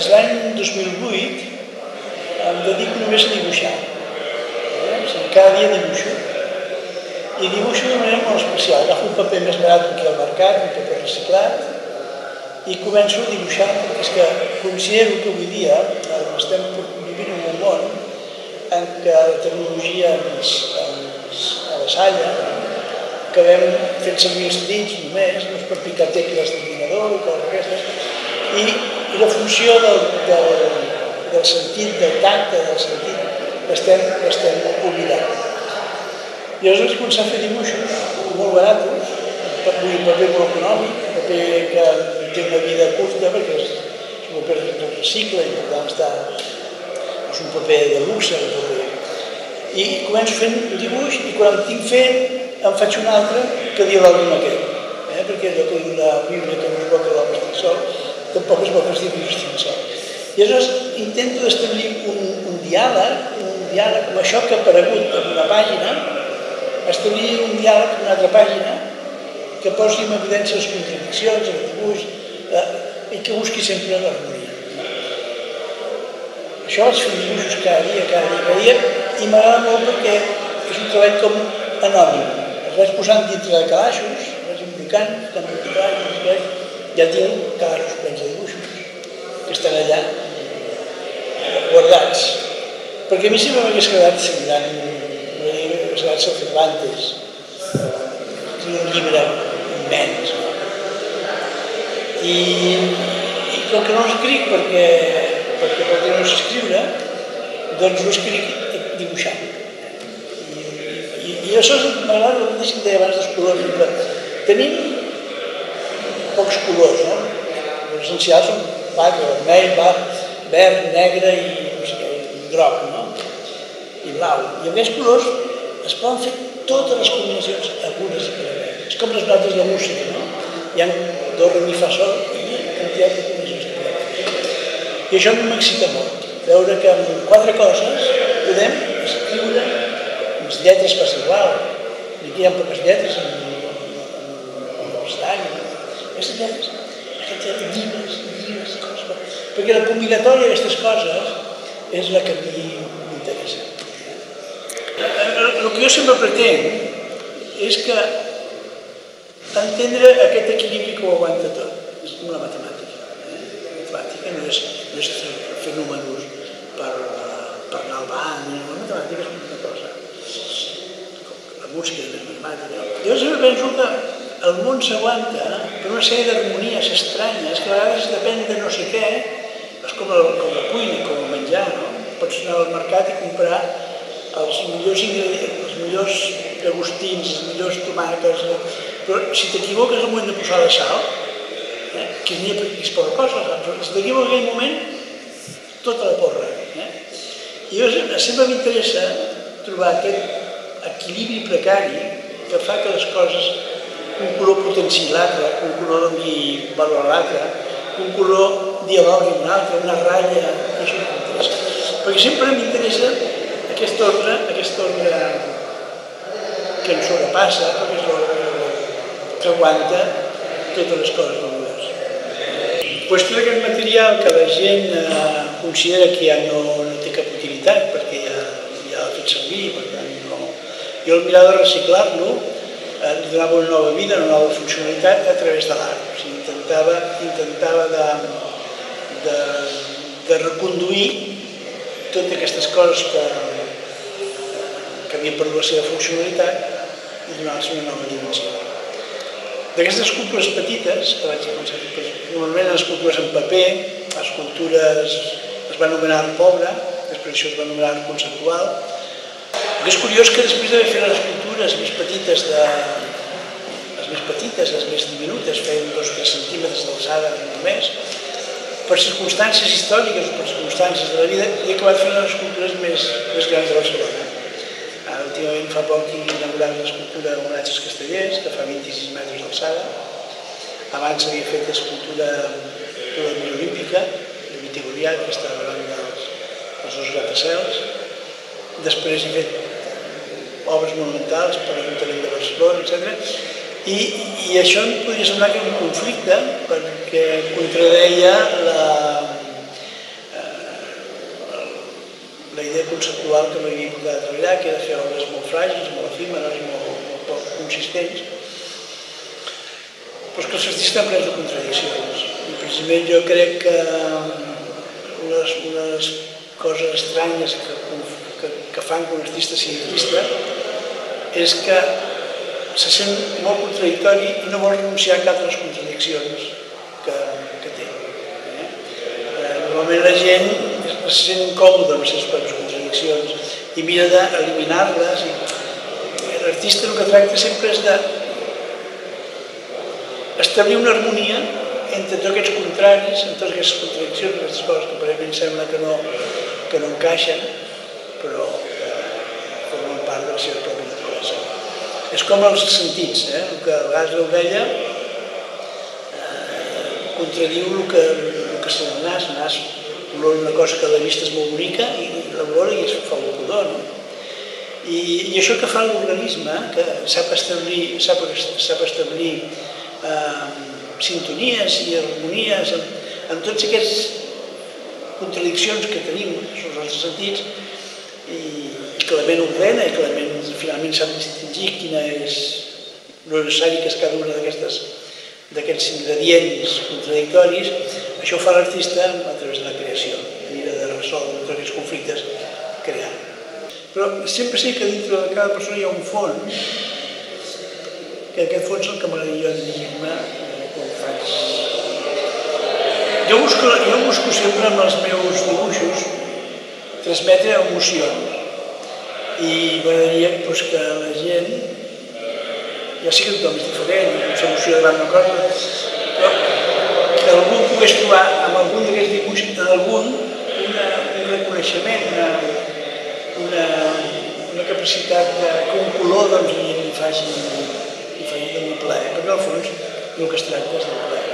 L'any 2008 em dedico només a dibuixar. Cada dia dibuixo. I dibuixo d'una manera molt especial. Agafo un paper més barat que al mercat, un paper reciclat, i començo a dibuixar, perquè és que considero que avui dia estem vivint en un món en què la tecnologia ens avassalla, acabem fent servir els dits només, per picar tecles d'ordinador i coses d'aquestes, i la funció del sentit, del tacte, del sentit, l'estem oblidant. I aleshores vaig començar a fer dibuixos molt baratos, paper molt econòmic, paper que té una vida curta perquè és un paper que recicla i per tant és un paper de luxe. I començo fent un dibuix i quan el tinc fet em faig un altre que dialogi amb aquest. Perquè allò que diu la Bíblia que no es vol que l'home estigui sol, tampoc es vol que els dibuixos estiguin sols. I aleshores intento establir un diàleg amb això que ha aparegut en una pàgina, establir un diàleg en una altra pàgina que posi en evidència les contradiccions, el dibuix, i que busqui sempre l'harmonia. Això vaig fer dibuixos cada dia, i m'agrada molt perquè és un treball com anònim. Els vaig posant dintre de calaixos, vaig emblicant, ja tinc calaixos plens de dibuixos que estan allà guardats. Perquè a mi sempre m'hagués quedat semblant, m'hagués quedat Cervantes, un llibre immens. I com que no l'escric perquè no sé escriure, doncs ho escric dibuixant. I això m'agrada el mateix que deia abans dels colors. Tenim pocs colors, no? Els essencials són vermell, verd, negre i groc, no? I blau. I amb aquests colors es poden fer totes les combinacions agudes i clavegueres. És com les notes de música, no? Hi ha do, re, mi, fa, sol i quantitat de combinacions de clavegueres. I això m'excita molt. Veure que amb 4 coses podem escriure les lletres per ser igual. Aquí hi ha poques lletres en l'estany. Aquestes lletres, llibres, coses. Perquè la combinatòria d'aquestes coses és la que a mi m'interessa. El que jo sempre pretenc és que entendre aquest equilibri que ho aguanta tot. És com la matemàtica. La matemàtica no és fer números per anar al banc. La matemàtica és una cosa. La música és matemàtica. Jo sempre penso que el món s'aguanta per una sèrie d'harmonies estranyes que a vegades depèn de no sé què. És com la cuina, com el menjar, no? Pots anar al mercat i comprar els millors ingredients, els millors llagostins, els millors tomàquets, però si t'equivoques al moment de posar la sal, que n'hi ha per poca cosa, si t'equivoques en aquell moment, tota la porra. I sempre m'interessa trobar aquest equilibri precari que fa que les coses, un color potenciï l'altre, un color doni valor a l'altre, un color dialogui amb un altre, una ratlla, això m'interessa. Perquè sempre m'interessa aquest ordre que ens sobrepassa, perquè és l'ordre que aguanta totes les coses del univers. Tot aquest material que la gent considera que ja no té cap utilitat perquè ja l'ha fet servir, per tant jo el mirava de reciclar-lo, li donava una nova vida, una nova funcionalitat a través de l'art. Intentava de reconduir totes aquestes coses que havien perdut la seva funcionalitat i donar-los una nova dimensió. D'aquestes escultures petites, que vaig començar a fer, normalment eren escultures en paper, escultures es va anomenar art pobre, després això es va anomenar art conceptual. El que és curiós que després d'haver fet les escultures més petites, les més diminutes, feien 2 o 3 centímetres d'alçada només, per circumstàncies històriques o per circumstàncies de la vida, he acabat fent les escultures més grans de Barcelona. Últimament fa poc he inaugurat l'escultura Homenatges Castellers, que fa 26 metres d'alçada. Abans havia fet l'escultura de la Vila Olímpica, de Vitigorià, que està davant dels 2 gratacels. Després he fet obres monumentals per l'Ajuntament de Barcelona, etc. I això em podria semblar que era un conflicte perquè contradeia la idea conceptual que m'havia portat a treballar, que era fer obres molt fràgils, molt efímeres, molt poc consistents, però que els artistes estan plens de contradiccions. I precisament jo crec que unes coses estranyes que fan que un artista sigui artista és que se sent molt contradictori i no vol renunciar a cap de les contradiccions que té. Normalment la gent se sent incòmoda amb les seves pròpies contradiccions i mira d'eliminar-les. L'artista el que tracta sempre és d'establir una harmonia entre tots aquests contraris, entre totes aquestes contradiccions, aquestes coses que aparentment sembla que no encaixen, però formen part de la seva pròpia naturalesa. És com els sentits, el que a vegades l'orella contradiu el que sent el nas. El nas olora una cosa que a la vista és molt bonica i l'olora i es fa un pudor. I això que fa l'organisme, que sap establir sintonies i harmonies amb tots aquests contradiccions que tenim els nostres sentits i que la ment ordena i que la ment finalment sap distingir quina és el necessari que és cada una d'aquests ingredients contradictoris. Això ho fa l'artista a través de la creació, mira de resoldre tots aquests conflictes creant. Però sempre sé que dintre de cada persona hi ha un fons, que aquest fons és el que m'agradaria dirigir-me quan faig. Jo busco sempre amb els meus dibuixos transmetre emocions i m'agradaria que la gent, ja sé que tothom és diferent, no s'emociona davant una cosa, però que algú pogués trobar amb algun d'aquests dibuixos, en algun, un reconeixement, una capacitat que un color li faci de un plaer, perquè al fons el que es tracta és del plaer.